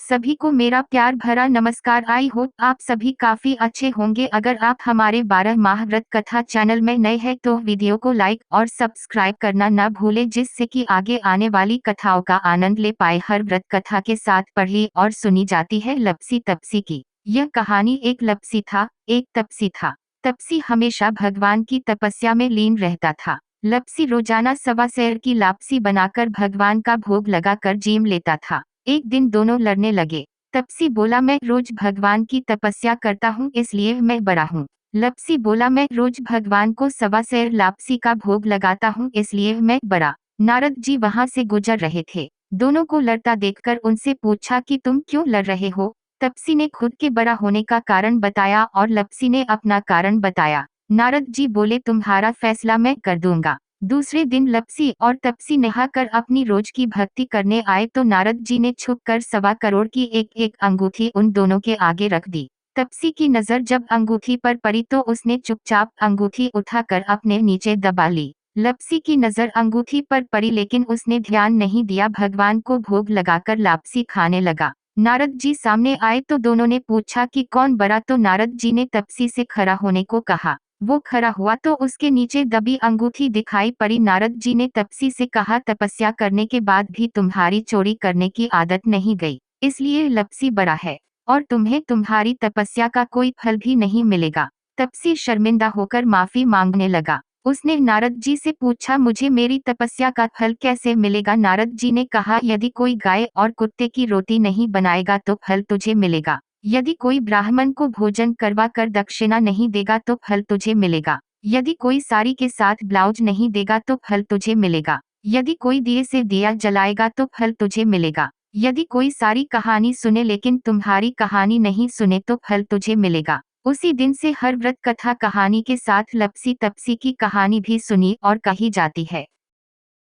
सभी को मेरा प्यार भरा नमस्कार। आई होप आप सभी काफी अच्छे होंगे। अगर आप हमारे 12 माह व्रत कथा चैनल में नए हैं तो वीडियो को लाइक और सब्सक्राइब करना न भूलें, जिससे कि आगे आने वाली कथाओं का आनंद ले पाए। हर व्रत कथा के साथ पढ़ी और सुनी जाती है लपसी तपसी की यह कहानी। एक लपसी था, एक तपसी था। तपसी हमेशा भगवान की तपस्या में लीन रहता था। लपसी रोजाना सवा सेर की लापसी बनाकर भगवान का भोग लगाकर जीम लेता था। एक दिन दोनों लड़ने लगे। तपसी बोला, मैं रोज भगवान की तपस्या करता हूँ इसलिए मैं बड़ा हूँ। लपसी बोला, मैं रोज भगवान को सवा सेर लापसी का भोग लगाता हूँ इसलिए मैं बड़ा। नारद जी वहां से गुजर रहे थे। दोनों को लड़ता देखकर उनसे पूछा कि तुम क्यों लड़ रहे हो। तपसी ने खुद के बड़ा होने का कारण बताया और लपसी ने अपना कारण बताया। नारद जी बोले, तुम्हारा फैसला मैं कर दूंगा। दूसरे दिन लपसी और तपसी नहाकर अपनी रोज की भक्ति करने आए तो नारद जी ने छुपकर 1.25 करोड़ की एक एक अंगूठी उन दोनों के आगे रख दी। तपसी की नजर जब अंगूठी पर पड़ी तो उसने चुपचाप अंगूठी उठाकर अपने नीचे दबा ली। लपसी की नजर अंगूठी पर पड़ी लेकिन उसने ध्यान नहीं दिया। भगवान को भोग लगाकर लापसी खाने लगा। नारद जी सामने आए तो दोनों ने पूछा कि कौन बड़ा, तो नारद जी ने तपसी से खड़ा होने को कहा। वो खड़ा हुआ तो उसके नीचे दबी अंगूठी दिखाई पड़ी। नारद जी ने तपसी से कहा, तपस्या करने के बाद भी तुम्हारी चोरी करने की आदत नहीं गई, इसलिए लपसी बड़ा है और तुम्हें तुम्हारी तपस्या का कोई फल भी नहीं मिलेगा। तपसी शर्मिंदा होकर माफी मांगने लगा। उसने नारद जी से पूछा, मुझे मेरी तपस्या का फल कैसे मिलेगा। नारद जी ने कहा, यदि कोई गाय और कुत्ते की रोटी नहीं बनाएगा तो फल तुझे मिलेगा। यदि कोई ब्राह्मण को भोजन करवा कर दक्षिणा नहीं देगा तो फल तुझे मिलेगा। यदि कोई साड़ी के साथ ब्लाउज नहीं देगा तो फल तुझे मिलेगा। यदि कोई दिए से दिया जलाएगा तो फल तुझे मिलेगा। यदि कोई सारी कहानी सुने लेकिन तुम्हारी कहानी नहीं सुने तो फल तुझे मिलेगा। उसी दिन से हर व्रत कथा कहानी के साथ लपसी तपसी की कहानी भी सुनी और कही जाती है।